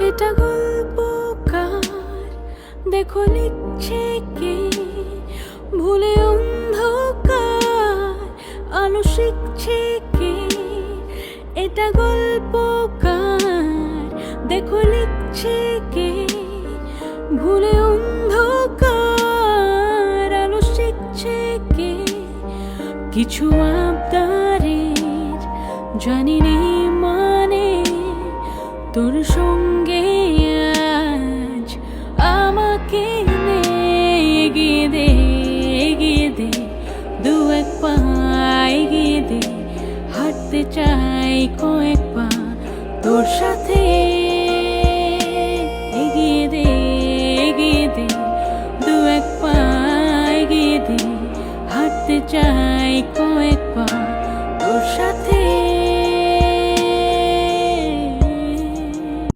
এটা গল্পকার, দেখো লিখছে কে, ভুলে অন্ধকার আলো শিখছে কে। এটা গল্পকার, দেখো লিখছে কে, ভুলে অন্ধকার আলো শিখছে কে। কিছু আবদারের জানি নেই মানে, তোর সঙ্গে আজ আমাকে এগিয়ে দে, এগিয়ে দে, দু এক পা এগিয়ে দে, হাঁটতে চাই কয়েক পা তোর সাথে।